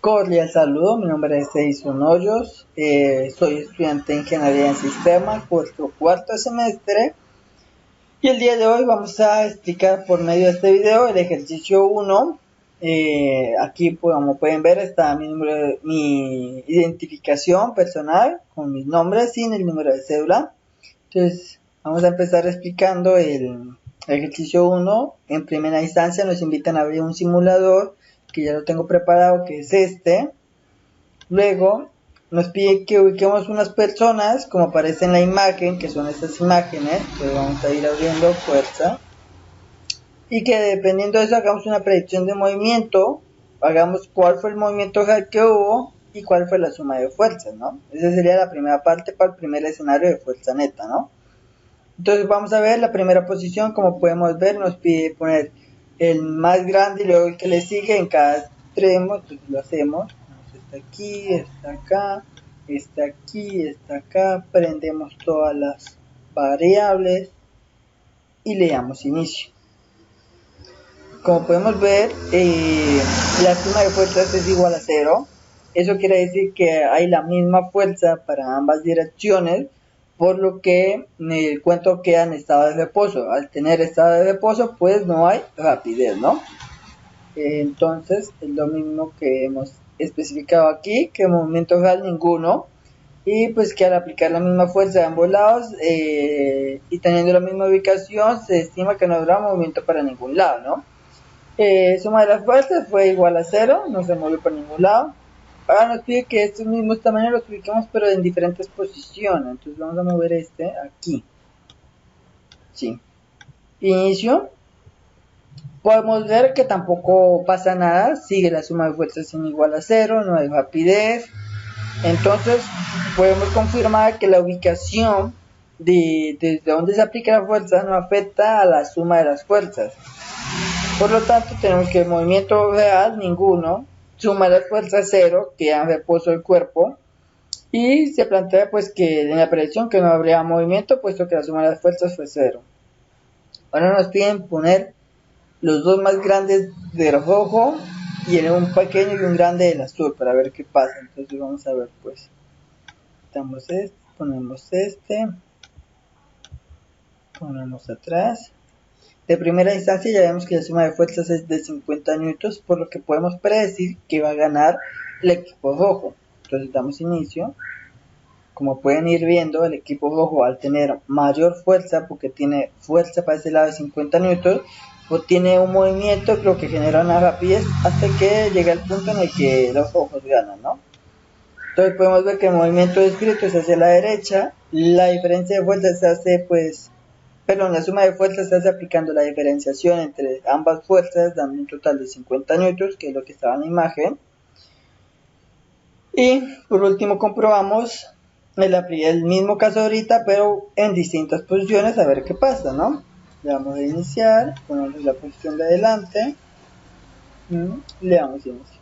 Cordial saludo, mi nombre es Edison Hoyos, soy estudiante de Ingeniería en Sistemas, cuarto semestre, y el día de hoy vamos a explicar por medio de este video el ejercicio 1. Aquí, pues, como pueden ver, está mi identificación personal con mis nombres sin el número de cédula. Entonces, vamos a empezar explicando el ejercicio 1. En primera instancia nos invitan a abrir un simulador que ya lo tengo preparado, que es este. Luego nos pide que ubiquemos unas personas como aparece en la imagen, que son estas imágenes. Entonces vamos a ir abriendo fuerza, y que dependiendo de eso hagamos una predicción de movimiento, hagamos cuál fue el movimiento que hubo y cuál fue la suma de fuerzas, ¿no? Esa sería la primera parte para el primer escenario de fuerza neta, ¿no? Entonces vamos a ver la primera posición. Como podemos ver, nos pide poner el más grande y luego el que le sigue en cada extremo. Entonces lo hacemos. Está aquí, está acá, está aquí, está acá. Prendemos todas las variables y le damos inicio. Como podemos ver, la suma de fuerzas es igual a 0. Eso quiere decir que hay la misma fuerza para ambas direcciones, por lo que el cuento queda en estado de reposo. Al tener estado de reposo, pues no hay rapidez, ¿no? Entonces es lo mismo que hemos especificado aquí, que movimiento real ninguno, y pues que al aplicar la misma fuerza de ambos lados y teniendo la misma ubicación, se estima que no habrá movimiento para ningún lado, ¿no? Suma de las fuerzas fue igual a 0, no se movió por ningún lado. Ahora nos pide que estos mismos tamaños los ubiquemos pero en diferentes posiciones. Entonces vamos a mover este aquí. Sí. Inicio. Podemos ver que tampoco pasa nada, sigue la suma de fuerzas sin igual a 0, no hay rapidez. Entonces podemos confirmar que la ubicación desde donde se aplica la fuerza no afecta a la suma de las fuerzas. Por lo tanto, tenemos que el movimiento real ninguno, suma de las fuerzas 0, queda en reposo el cuerpo, y se plantea pues que en la predicción que no habría movimiento, puesto que la suma de las fuerzas fue 0. Ahora nos piden poner los dos más grandes del rojo y un pequeño y un grande del azul para ver qué pasa. Entonces vamos a ver, pues quitamos este, ponemos atrás. De primera instancia ya vemos que la suma de fuerzas es de 50 newtons, por lo que podemos predecir que va a ganar el equipo rojo. Entonces damos inicio. Como pueden ir viendo, el equipo rojo, al tener mayor fuerza, porque tiene fuerza para ese lado de 50 newtons, obtiene un movimiento lo que genera una rapidez hasta que llega el punto en el que los rojos ganan, ¿no? Entonces podemos ver que el movimiento descrito es hacia la derecha. La diferencia de fuerza se hace la suma de fuerzas se hace aplicando la diferenciación entre ambas fuerzas, dando un total de 50 newtons, que es lo que estaba en la imagen. Y por último comprobamos el mismo caso ahorita, pero en distintas posiciones, a ver qué pasa, ¿no? Le damos a iniciar, ponemos la posición de adelante, le damos inicio.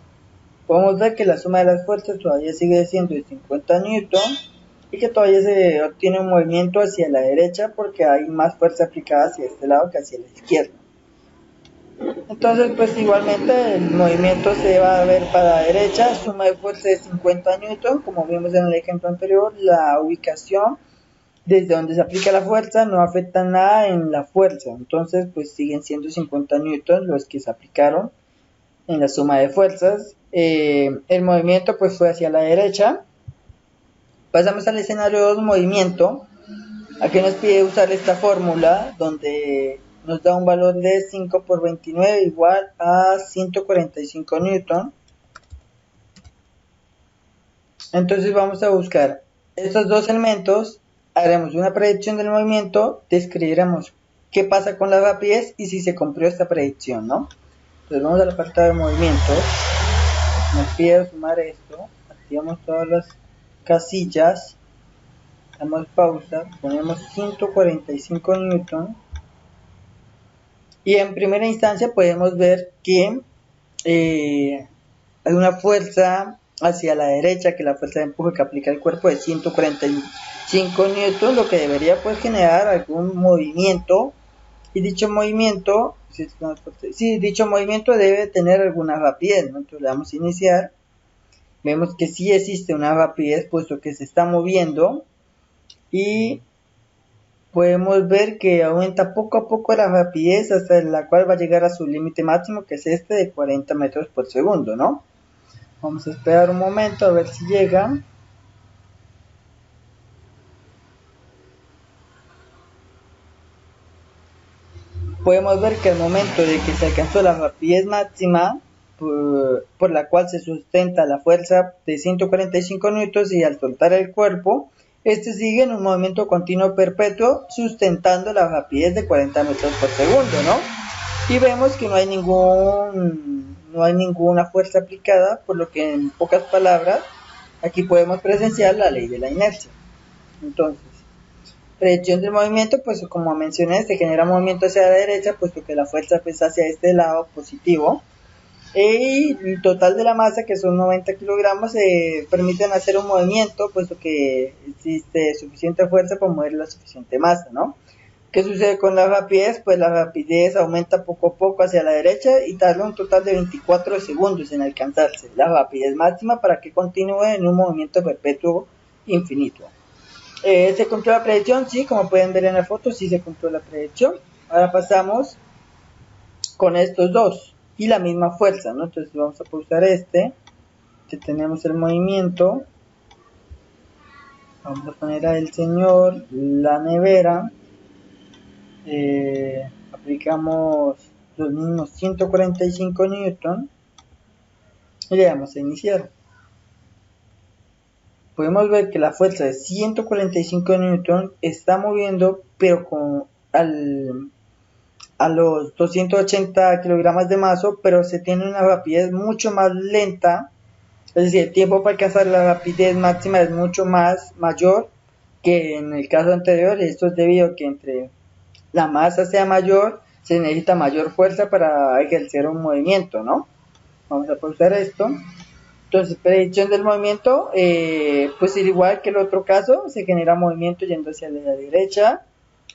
Podemos ver que la suma de las fuerzas todavía sigue siendo de 50 newtons, y que todavía se obtiene un movimiento hacia la derecha porque hay más fuerza aplicada hacia este lado que hacia la izquierda. Entonces pues igualmente el movimiento se va a ver para la derecha, suma de fuerza de 50 newtons, como vimos en el ejemplo anterior. La ubicación desde donde se aplica la fuerza no afecta nada en la fuerza, entonces pues siguen siendo 50 newtons los que se aplicaron en la suma de fuerzas. El movimiento pues fue hacia la derecha. Pasamos al escenario 2, movimiento. Aquí nos pide usar esta fórmula donde nos da un valor de 5 por 29 igual a 145 newton. Entonces vamos a buscar estos dos elementos, haremos una predicción del movimiento, describiremos qué pasa con la rapidez y si se cumplió esta predicción, ¿no? Entonces vamos al apartado de movimiento, nos pide sumar esto, activamos todas las casillas, damos pausa, ponemos 145 newton, y en primera instancia podemos ver que hay una fuerza hacia la derecha, que la fuerza de empuje que aplica el cuerpo es 145 newton, lo que debería pues generar algún movimiento, y dicho movimiento debe tener alguna rapidez, ¿no? Entonces le damos a iniciar. vemos que sí existe una rapidez puesto que se está moviendo, y podemos ver que aumenta poco a poco la rapidez hasta la cual va a llegar a su límite máximo, que es este de 40 metros por segundo, ¿no? Vamos a esperar un momento a ver si llega. Podemos ver que al momento de que se alcanzó la rapidez máxima, por la cual se sustenta la fuerza de 145 newtons, y al soltar el cuerpo, este sigue en un movimiento continuo perpetuo sustentando la rapidez de 40 metros por segundo, ¿no? Y vemos que no hay ninguna fuerza aplicada, por lo que en pocas palabras aquí podemos presenciar la ley de la inercia. Entonces, predicción del movimiento, pues como mencioné, se genera movimiento hacia la derecha, puesto que la fuerza pesa hacia este lado positivo, y el total de la masa, que son 90 kilogramos, permiten hacer un movimiento, puesto que existe suficiente fuerza para mover la suficiente masa, ¿no? ¿Qué sucede con la rapidez? Pues la rapidez aumenta poco a poco hacia la derecha y tarda un total de 24 segundos en alcanzarse la rapidez máxima para que continúe en un movimiento perpetuo infinito. ¿Se cumplió la predicción? Sí, como pueden ver en la foto, sí se cumplió la predicción. Ahora pasamos con estos dos y la misma fuerza, ¿no? Entonces vamos a pulsar que tenemos el movimiento. Vamos a poner al señor la nevera. Aplicamos los mismos 145 newton y le damos a iniciar. Podemos ver que la fuerza de 145 newton está moviendo, pero a los 280 kilogramos de masa, pero se tiene una rapidez mucho más lenta. Es decir, el tiempo para alcanzar la rapidez máxima es mucho mayor que en el caso anterior. Esto es debido a que entre la masa sea mayor, se necesita mayor fuerza para ejercer un movimiento, ¿no? Vamos a pausar esto. Entonces, predicción del movimiento, pues igual que el otro caso, se genera movimiento yendo hacia la derecha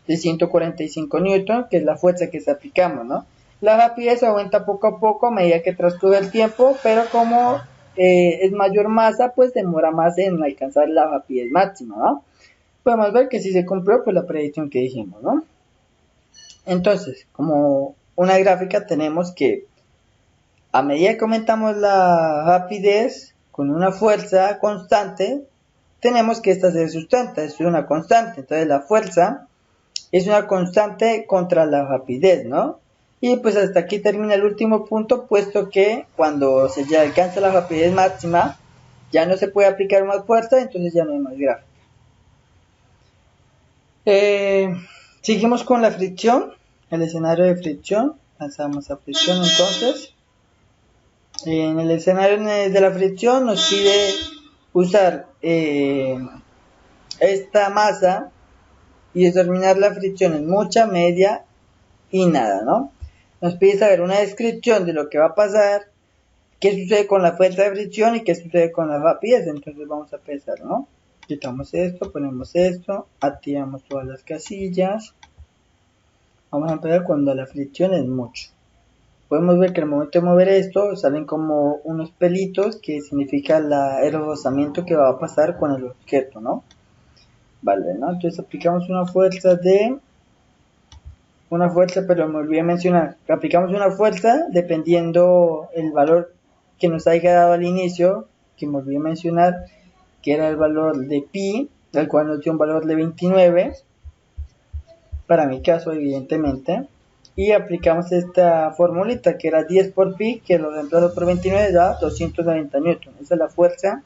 de 145 newton, que es la fuerza que se aplicamos, ¿no? La rapidez aumenta poco a poco a medida que transcurre el tiempo, pero como es mayor masa, pues demora más en alcanzar la rapidez máxima, ¿no? Podemos ver que si se cumplió, pues la predicción que dijimos, ¿no? Entonces, como una gráfica, tenemos que a medida que aumentamos la rapidez con una fuerza constante, tenemos que esta se sustenta, es una constante. Entonces la fuerza es una constante contra la rapidez, ¿no? Y pues hasta aquí termina el último punto, puesto que cuando se ya alcanza la rapidez máxima, ya no se puede aplicar más fuerza, entonces ya no hay más gráfica. Seguimos con la fricción, el escenario de fricción. Lanzamos a fricción entonces. En el escenario de la fricción nos pide usar esta masa y determinar la fricción en mucha, media y nada, ¿no? Nos pide saber una descripción de lo que va a pasar, qué sucede con la fuerza de fricción y qué sucede con la rapidez. Entonces vamos a empezar, ¿no? Quitamos esto, ponemos esto, activamos todas las casillas. Vamos a empezar cuando la fricción es mucho. Podemos ver que al momento de mover esto salen como unos pelitos, que significa el rozamiento que va a pasar con el objeto, ¿no? Vale, ¿no? Entonces aplicamos una fuerza, pero me olvidé mencionar, aplicamos una fuerza dependiendo el valor que nos haya dado al inicio, que me olvidé mencionar, que era el valor de pi, el cual nos dio un valor de 29, para mi caso evidentemente. Y aplicamos esta formulita, que era 10 por pi, que lo reemplazo por 29, da 290 newton. Esa es la fuerza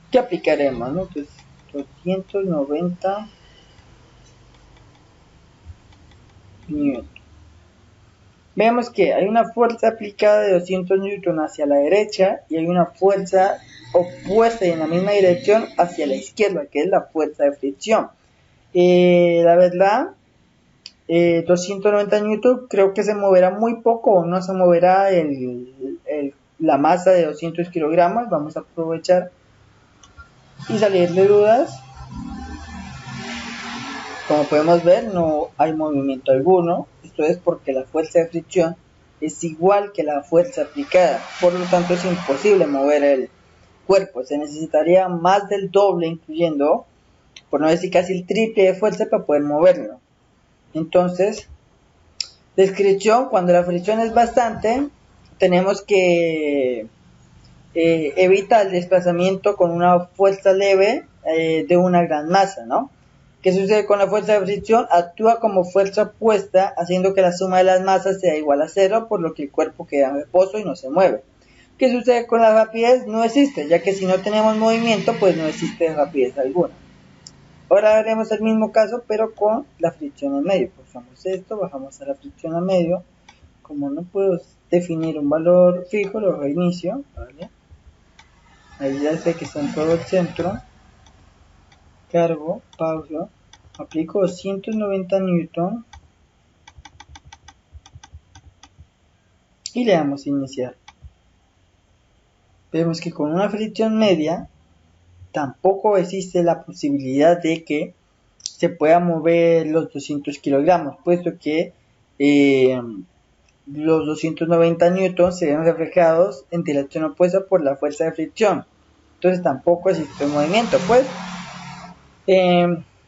que aplicaremos, ¿no? Entonces, 290 newton. Vemos que hay una fuerza aplicada de 200 newton hacia la derecha, y hay una fuerza opuesta y en la misma dirección hacia la izquierda, que es la fuerza de fricción. La verdad, 290 newton creo que se moverá muy poco, o no se moverá la masa de 200 kilogramos. Vamos a aprovechar y salir de dudas. Como podemos ver, no hay movimiento alguno. Esto es porque la fuerza de fricción es igual que la fuerza aplicada, por lo tanto es imposible mover cuerpo. Se necesitaría más del doble, incluyendo, por no decir casi el triple de fuerza para poder moverlo. Entonces, descripción: cuando la fricción es bastante, tenemos que evita el desplazamiento con una fuerza leve de una gran masa, ¿no? ¿Qué sucede con la fuerza de fricción? Actúa como fuerza opuesta, haciendo que la suma de las masas sea igual a cero, por lo que el cuerpo queda en reposo y no se mueve. ¿Qué sucede con la rapidez? No existe, ya que si no tenemos movimiento, pues no existe rapidez alguna. Ahora haremos el mismo caso, pero con la fricción en medio. Pulsamos esto, bajamos a la fricción a medio. Como no puedo definir un valor fijo, lo reinicio, ¿vale? Ahí ya sé que está en todo el centro. Cargo, pausa, aplico 290 newton y le damos iniciar. Vemos que con una fricción media tampoco existe la posibilidad de que se pueda mover los 200 kilogramos, puesto que los 290 newtons se ven reflejados en dirección opuesta por la fuerza de fricción. Entonces tampoco existe movimiento, pues.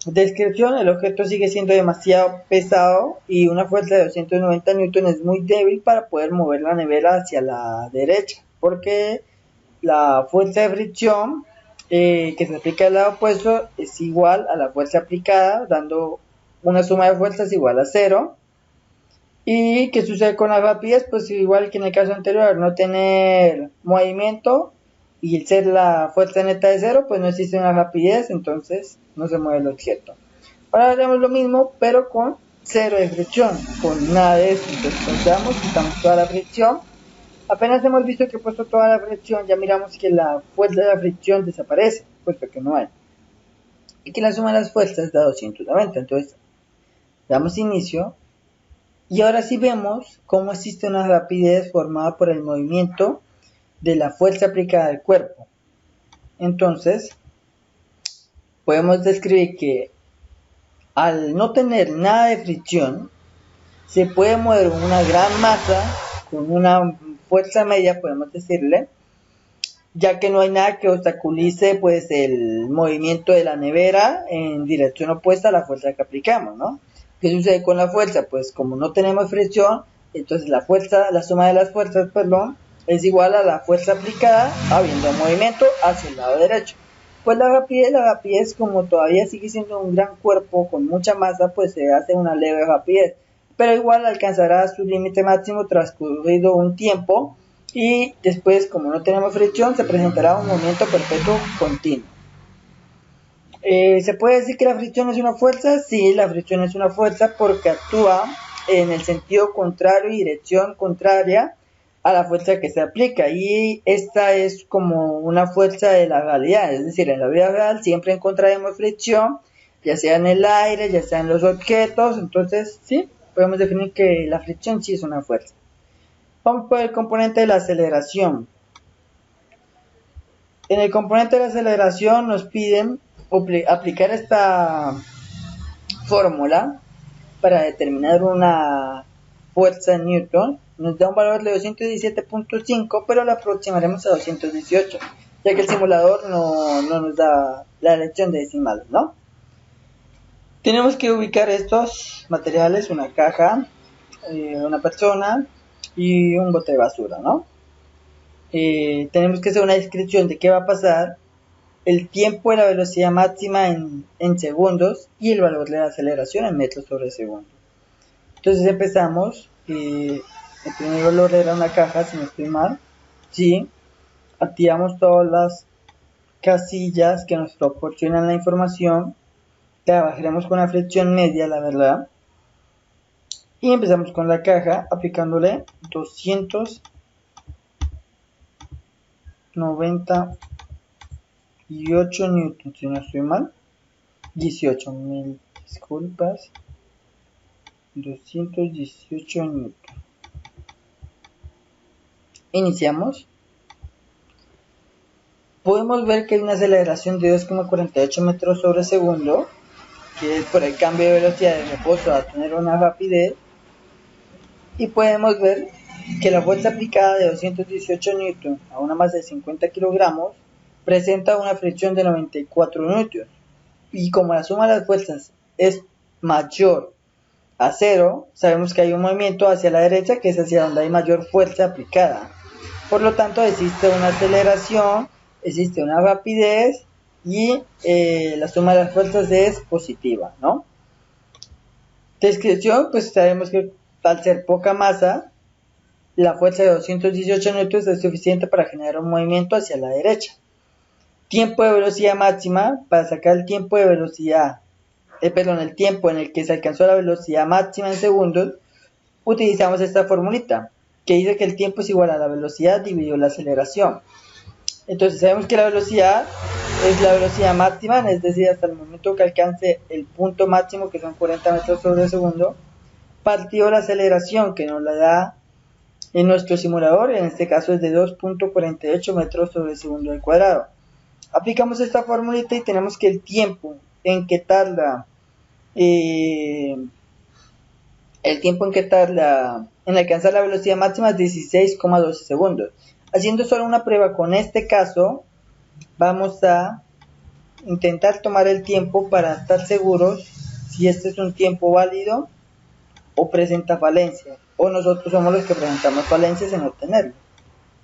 Descripción: el objeto sigue siendo demasiado pesado y una fuerza de 290 newton es muy débil para poder mover la nevera hacia la derecha, porque la fuerza de fricción que se aplica al lado opuesto es igual a la fuerza aplicada, dando una suma de fuerzas igual a cero. ¿Y qué sucede con la rapidez? Pues igual que en el caso anterior, no tener movimiento y el ser la fuerza neta de cero, pues no existe una rapidez, entonces no se mueve el objeto. Ahora haremos lo mismo, pero con cero de fricción, con nada de esto. Entonces consideramos, quitamos toda la fricción. Apenas hemos visto que he puesto toda la fricción, ya miramos que la fuerza de la fricción desaparece, puesto que no hay. Y que la suma de las fuerzas da 290. Entonces damos inicio. Y ahora sí vemos cómo existe una rapidez formada por el movimiento de la fuerza aplicada al cuerpo. Entonces, podemos describir que al no tener nada de fricción, se puede mover una gran masa con una fuerza media, podemos decirle, ya que no hay nada que obstaculice pues el movimiento de la nevera en dirección opuesta a la fuerza que aplicamos, ¿no? ¿Qué sucede con la fuerza? Pues como no tenemos fricción, entonces la suma de las fuerzas, es igual a la fuerza aplicada habiendo movimiento hacia el lado derecho. Pues la rapidez, como todavía sigue siendo un gran cuerpo con mucha masa, pues se hace una leve rapidez, pero igual alcanzará su límite máximo transcurrido un tiempo, y después, como no tenemos fricción, se presentará un movimiento perpetuo continuo. ¿Se puede decir que la fricción es una fuerza? Sí, la fricción es una fuerza porque actúa en el sentido contrario y dirección contraria a la fuerza que se aplica, y esta es como una fuerza de la realidad, es decir, en la vida real siempre encontraremos fricción, ya sea en el aire, ya sea en los objetos. Entonces sí, podemos definir que la fricción sí es una fuerza. Vamos por el componente de la aceleración. En el componente de la aceleración nos piden aplicar esta fórmula para determinar una fuerza en Newton. Nos da un valor de 217.5, pero la aproximaremos a 218, ya que el simulador no nos da la elección de decimales, ¿no? Tenemos que ubicar estos materiales: una caja, una persona y un bote de basura, ¿no? Tenemos que hacer una descripción de qué va a pasar, el tiempo de la velocidad máxima en segundos y el valor de la aceleración en metros sobre segundo. Entonces empezamos. El primer valor era una caja, si no estoy mal. Sí, activamos todas las casillas que nos proporcionan la información. Trabajaremos con la fricción media, la verdad. Y empezamos con la caja aplicándole 298 newtons, si no estoy mal. 18.000 disculpas. 218 newtons. Iniciamos. Podemos ver que hay una aceleración de 2,48 metros sobre segundo, que es por el cambio de velocidad de reposo a tener una rapidez. Y podemos ver que la fuerza aplicada de 218 newtons a una masa de 50 kilogramos presenta una fricción de 94 newtons. Y como la suma de las fuerzas es mayor a 0, sabemos que hay un movimiento hacia la derecha, que es hacia donde hay mayor fuerza aplicada. Por lo tanto, existe una aceleración, existe una rapidez y la suma de las fuerzas es positiva, ¿no? Descripción, pues sabemos que al ser poca masa, la fuerza de 218 newtons es suficiente para generar un movimiento hacia la derecha. Tiempo de velocidad máxima, para sacar el tiempo de velocidad, el tiempo en el que se alcanzó la velocidad máxima en segundos, utilizamos esta formulita, que dice que el tiempo es igual a la velocidad dividido la aceleración. Entonces sabemos que la velocidad es la velocidad máxima, es decir, hasta el momento que alcance el punto máximo, que son 40 metros sobre segundo, partido la aceleración que nos la da en nuestro simulador, en este caso es de 2.48 metros sobre segundo al cuadrado. Aplicamos esta formulita y tenemos que el tiempo en que tarda en alcanzar la velocidad máxima es 16,12 segundos. Haciendo solo una prueba con este caso, vamos a intentar tomar el tiempo para estar seguros si este es un tiempo válido o presenta falencias, o nosotros somos los que presentamos falencias en obtenerlo.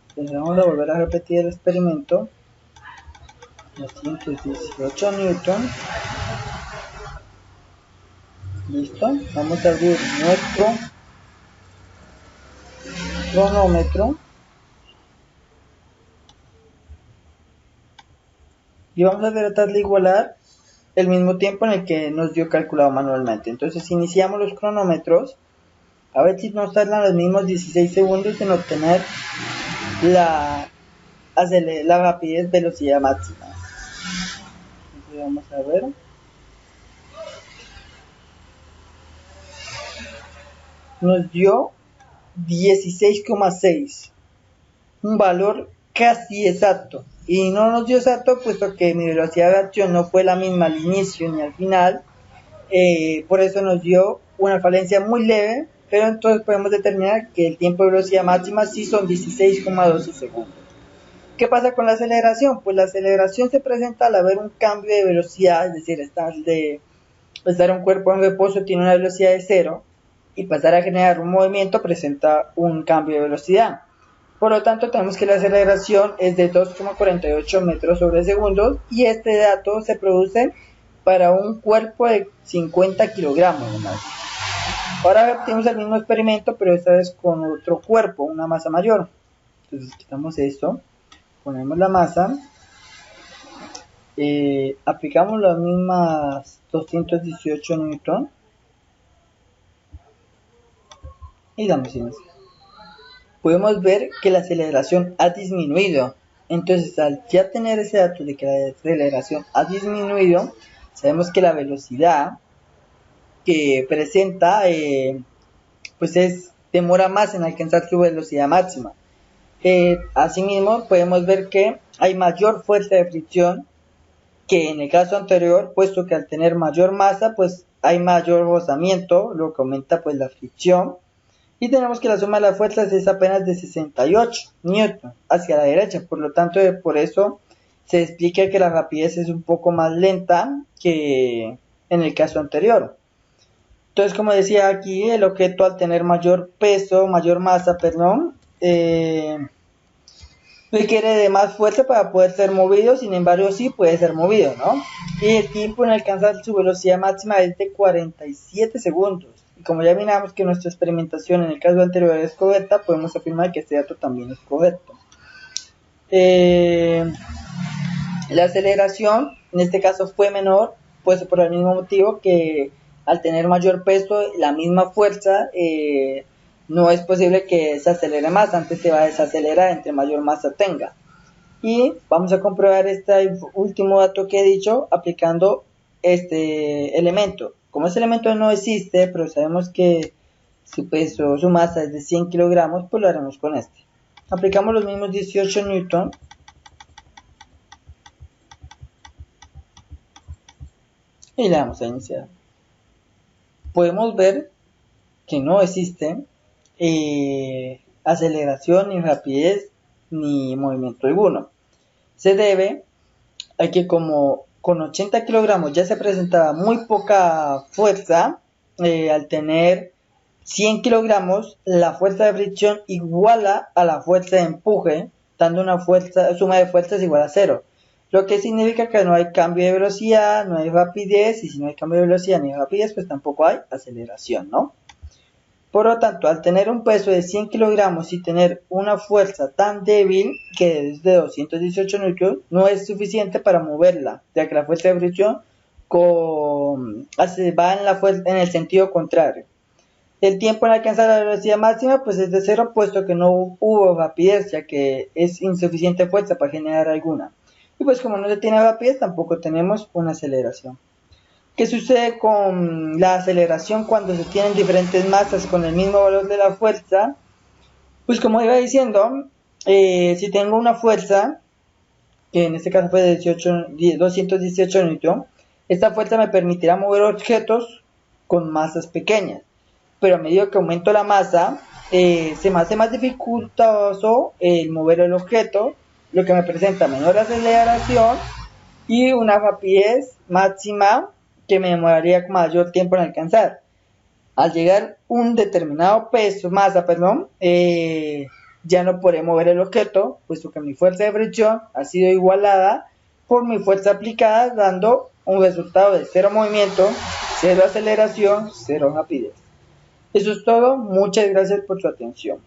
Entonces vamos a volver a repetir el experimento. 218 newton. Listo, vamos a abrir nuestro cronómetro y vamos a tratar de igualar el mismo tiempo en el que nos dio calculado manualmente. Entonces iniciamos los cronómetros, a ver si nos tardan los mismos 16 segundos en obtener la rapidez velocidad máxima. Entonces vamos a ver. Nos dio 16,6, un valor casi exacto, y no nos dio exacto puesto que mi velocidad de acción no fue la misma al inicio ni al final, por eso nos dio una falencia muy leve, pero entonces podemos determinar que el tiempo de velocidad máxima sí son 16,12 segundos. ¿Qué pasa con la aceleración? Pues la aceleración se presenta al haber un cambio de velocidad, es decir, estar un cuerpo en reposo tiene una velocidad de 0, y pasar a generar un movimiento presenta un cambio de velocidad. Por lo tanto, tenemos que la aceleración es de 2,48 metros sobre segundo, y este dato se produce para un cuerpo de 50 kilogramos nomás. Ahora repetimos el mismo experimento, pero esta vez con otro cuerpo, una masa mayor. Entonces quitamos esto, ponemos la masa, aplicamos las mismas 218 newton y damos inicio. Podemos ver que la aceleración ha disminuido. Entonces, al ya tener ese dato de que la aceleración ha disminuido, sabemos que la velocidad que presenta demora más en alcanzar su velocidad máxima. Asimismo, podemos ver que hay mayor fuerza de fricción que en el caso anterior, puesto que al tener mayor masa, pues hay mayor rozamiento, lo que aumenta pues la fricción. Y tenemos que la suma de las fuerzas es apenas de 68 newton hacia la derecha. Por lo tanto, por eso se explica que la rapidez es un poco más lenta que en el caso anterior. Entonces, como decía aquí, el objeto al tener mayor masa, requiere de más fuerza para poder ser movido. Sin embargo, sí puede ser movido, ¿no? Y el tiempo en alcanzar su velocidad máxima es de 47 segundos. Y como ya miramos que nuestra experimentación en el caso anterior es correcta, podemos afirmar que este dato también es correcto. La aceleración en este caso fue menor, pues por el mismo motivo que al tener mayor peso, la misma fuerza, no es posible que se acelere más, antes se va a desacelerar entre mayor masa tenga. Y vamos a comprobar este último dato que he dicho aplicando este elemento. Como este elemento no existe, pero sabemos que su peso, su masa es de 100 kilogramos, pues lo haremos con este. Aplicamos los mismos 18 newton. Y le damos a iniciar. Podemos ver que no existe aceleración, ni rapidez, ni movimiento alguno. Se debe hay que como con 80 kilogramos ya se presentaba muy poca fuerza, al tener 100 kilogramos, la fuerza de fricción iguala a la fuerza de empuje, dando una suma de fuerzas igual a cero. Lo que significa que no hay cambio de velocidad, no hay rapidez, y si no hay cambio de velocidad ni rapidez, pues tampoco hay aceleración, ¿no? Por lo tanto, al tener un peso de 100 kilogramos y tener una fuerza tan débil, que es de 218 newtons, no es suficiente para moverla, ya que la fuerza de fricción va en el sentido contrario. El tiempo en alcanzar la velocidad máxima pues es de cero, puesto que no hubo rapidez, ya que es insuficiente fuerza para generar alguna. Y pues como no se tiene rapidez, tampoco tenemos una aceleración. ¿Qué sucede con la aceleración cuando se tienen diferentes masas con el mismo valor de la fuerza? Pues como iba diciendo, si tengo una fuerza, que en este caso fue de 218 newton, esta fuerza me permitirá mover objetos con masas pequeñas. Pero a medida que aumento la masa, se me hace más dificultoso el mover el objeto, lo que me presenta menor aceleración y una rapidez máxima que me demoraría mayor tiempo en alcanzar. Al llegar un determinado masa, ya no podré mover el objeto, puesto que mi fuerza de fricción ha sido igualada por mi fuerza aplicada, dando un resultado de cero movimiento, cero aceleración, cero rapidez. Eso es todo, muchas gracias por su atención.